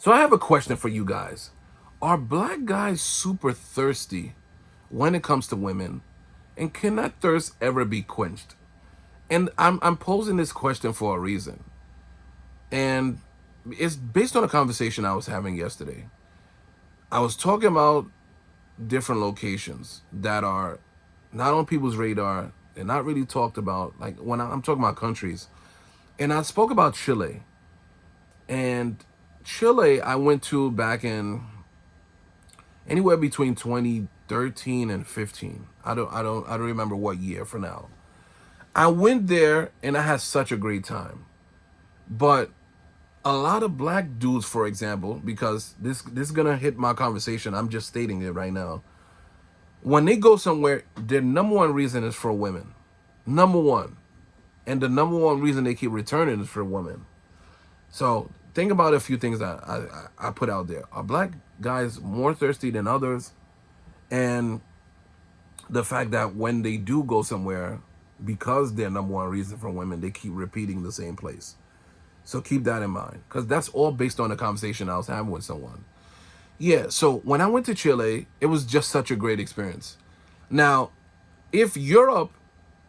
So I have a question for you guys. Are black guys super thirsty when it comes to women? And can that thirst ever be quenched? And I'm posing this question for a reason. And it's based on a conversation I was having yesterday. I was talking about different locations that are not on people's radar. They're not really talked about. Like when I'm talking about countries. And I spoke about Chile. And Chile, I went to back in anywhere between 2013 and 15. I don't remember what year for now. I went there and I had such a great time. But a lot of black dudes, for example, because this is gonna hit my conversation. I'm just stating it right now. When they go somewhere, their number one reason is for women. Number one. And the number one reason they keep returning is for women. So think about a few things that I put out there. Are black guys more thirsty than others? And the fact that when they do go somewhere, because their number one reason for women, they keep repeating the same place. So keep that in mind, because that's all based on a conversation I was having with someone. Yeah, so when I went to Chile, it was just such a great experience. Now, if Europe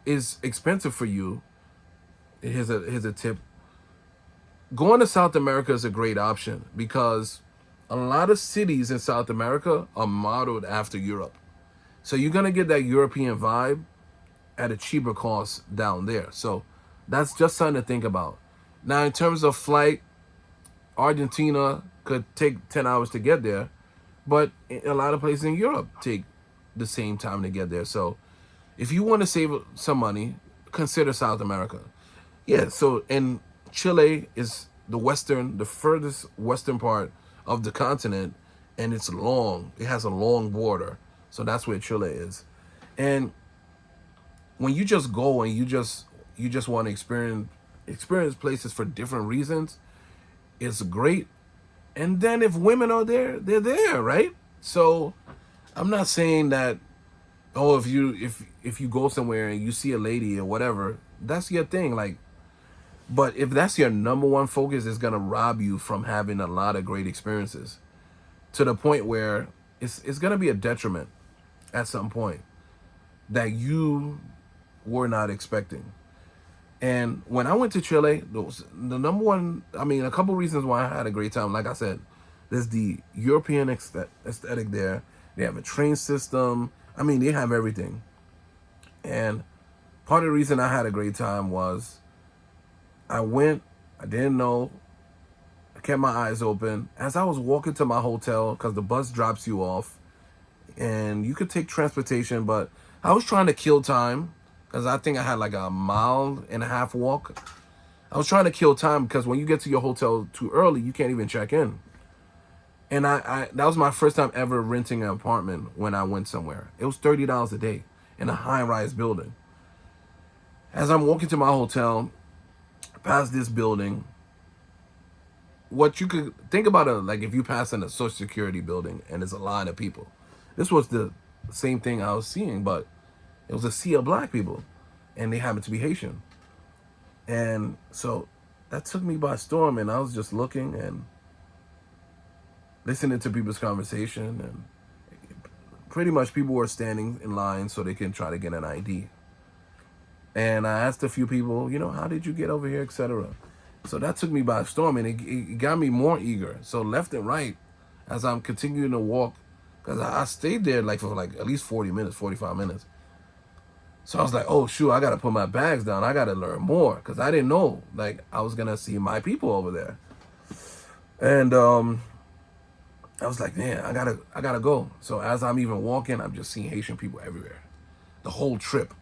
is expensive for you, here's a tip. Going to South America is a great option because a lot of cities in South America are modeled after Europe. So you're gonna get that European vibe at a cheaper cost down there. So that's just something to think about. Now, in terms of flight, Argentina could take 10 hours to get there, but a lot of places in Europe take the same time to get there. So if you want to save some money, consider South America. Yeah, so and Chile is the furthest western part of the continent, and it's long. It has a long border. So that's where Chile is. And when you just go and you just want to experience places for different reasons, it's great. And then if women are there, they're there, right? So I'm not saying that, oh, if you go somewhere and you see a lady or whatever, that's your thing. Like, but if that's your number one focus, it's gonna rob you from having a lot of great experiences to the point where it's gonna be a detriment at some point that you were not expecting. And when I went to Chile, the number one, I mean, a couple reasons why I had a great time. Like I said, there's the European aesthetic there. They have a train system. I mean, they have everything. And part of the reason I had a great time was I went, I didn't know, I kept my eyes open. As I was walking to my hotel, because the bus drops you off, and you could take transportation, but I was trying to kill time because I think I had like a mile and a half walk. I was trying to kill time because when you get to your hotel too early, you can't even check in. And I that was my first time ever renting an apartment when I went somewhere. It was $30 a day in a high-rise building. As I'm walking to my hotel, past this building, what you could think about like if you pass in a Social Security building and there's a line of people. This was the same thing I was seeing, but it was a sea of black people, and they happened to be Haitian. And so that took me by storm, and I was just looking and listening to people's conversation, and pretty much people were standing in line so they can try to get an ID. And I asked a few people, how did you get over here, etc. So that took me by storm, and it got me more eager. So left and right, as I'm continuing to walk, because I stayed there like for like at least 40 minutes, 45 minutes. So I was like, oh, shoot, I got to put my bags down. I got to learn more because I didn't know, like, I was going to see my people over there. And I was like, man, I gotta go. So as I'm even walking, I'm just seeing Haitian people everywhere, the whole trip.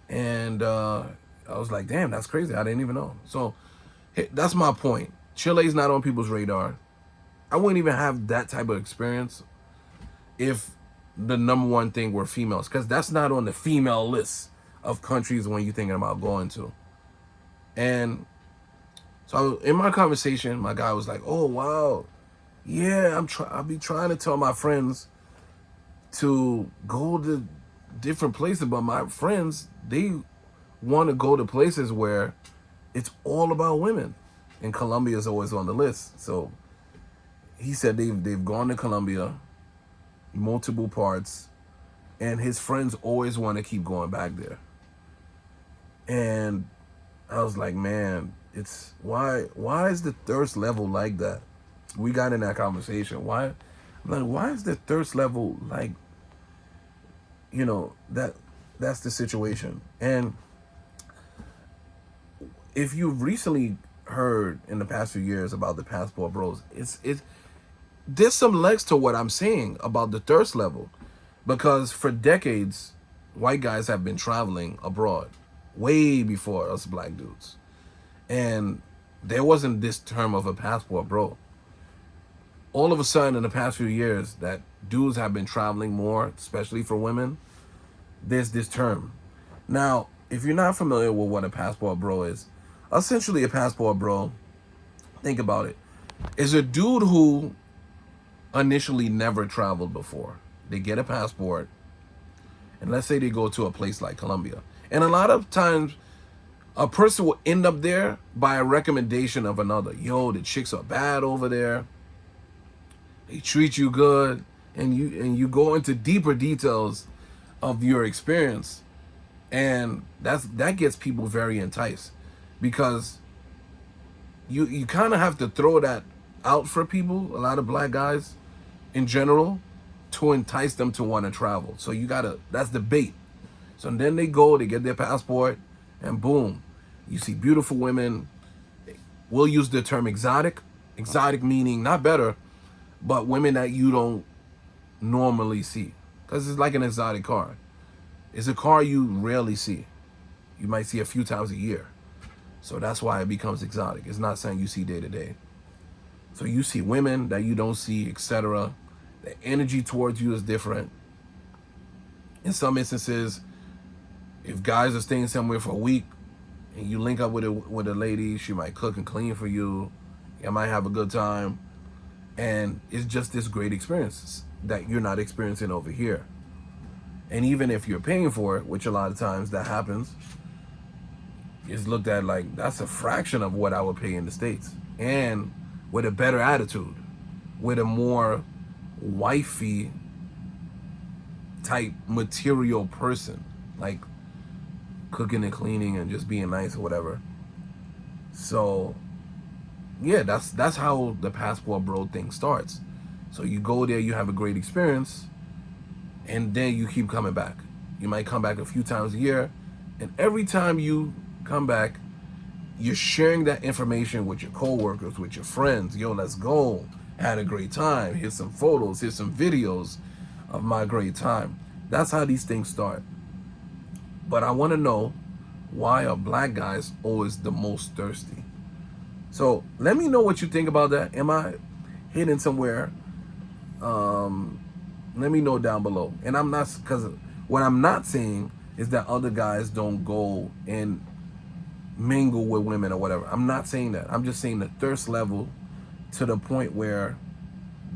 And I was like, damn, that's crazy. I didn't even know. So that's my point. Chile's not on people's radar. I wouldn't even have that type of experience if the number one thing were females, because that's not on the female list of countries when you're thinking about going to. And so in my conversation, my guy was like, oh, wow. Yeah, I'll be trying to tell my friends to go to different places, but my friends, they want to go to places where it's all about women. And Colombia is always on the list. So he said they've gone to Colombia, multiple parts, and his friends always want to keep going back there. And I was like, man, it's why is the thirst level like that? We got in that conversation. Why is the thirst level like, that's the situation. And if you've recently heard in the past few years about the passport bros, it's there's some legs to what I'm saying about the thirst level, because for decades, white guys have been traveling abroad, way before us black dudes, and there wasn't this term of a passport bro. All of a sudden, in the past few years, that dudes have been traveling more, especially for women. There's this term. Now, if you're not familiar with what a passport bro is, essentially a passport bro, think about it, is a dude who initially never traveled before. They get a passport, and let's say they go to a place like Colombia. And a lot of times, a person will end up there by a recommendation of another. Yo, the chicks are bad over there. They treat you good, and you go into deeper details of your experience, and that gets people very enticed, because you kind of have to throw that out for people, a lot of black guys in general, to entice them to want to travel. So that's the bait. So then they get their passport, and boom, you see beautiful women. We'll use the term exotic meaning not better, but women that you don't normally see, because it's like an exotic car. It's a car you rarely see. You might see a few times a year. So that's why it becomes exotic. It's not something you see day to day. So you see women that you don't see, etc. The energy towards you is different. In some instances, if guys are staying somewhere for a week and you link up with a lady, she might cook and clean for you. You might have a good time. And it's just this great experience that you're not experiencing over here. And even if you're paying for it, which a lot of times that happens, it's looked at like that's a fraction of what I would pay in the States. And with a better attitude, with a more wifey type material person, like cooking and cleaning and just being nice or whatever. So yeah, that's how the passport bro thing starts. So you go there, you have a great experience, and then you keep coming back. You might come back a few times a year, and every time you come back, you're sharing that information with your coworkers, with your friends. Yo, let's go. Had a great time. Here's some photos. Here's some videos of my great time. That's how these things start. But I want to know, why are black guys always the most thirsty? So let me know what you think about that. Am I hidden somewhere? Let me know down below. And I'm not, because what I'm not saying is that other guys don't go and mingle with women or whatever. I'm not saying that. I'm just saying the thirst level to the point where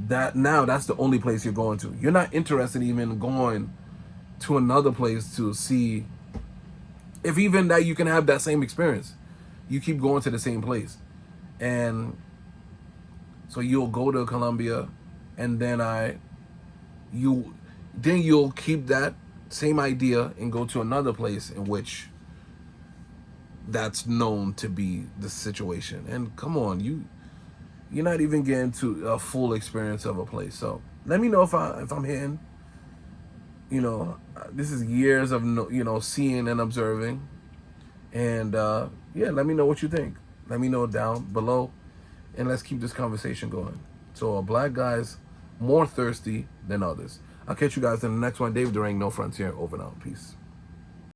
that's the only place you're going to. You're not interested even going to another place to see if even that you can have that same experience. You keep going to the same place. And so you'll go to Colombia, and then you'll keep that same idea and go to another place in which that's known to be the situation. And come on, you're not even getting to a full experience of a place. So let me know if I'm hitting. This is years of seeing and observing, and yeah, let me know what you think. Let me know down below, and let's keep this conversation going. So a black guy's more thirsty than others. I'll catch you guys in the next one. Dave Durang, No Frontier, over and out. Peace.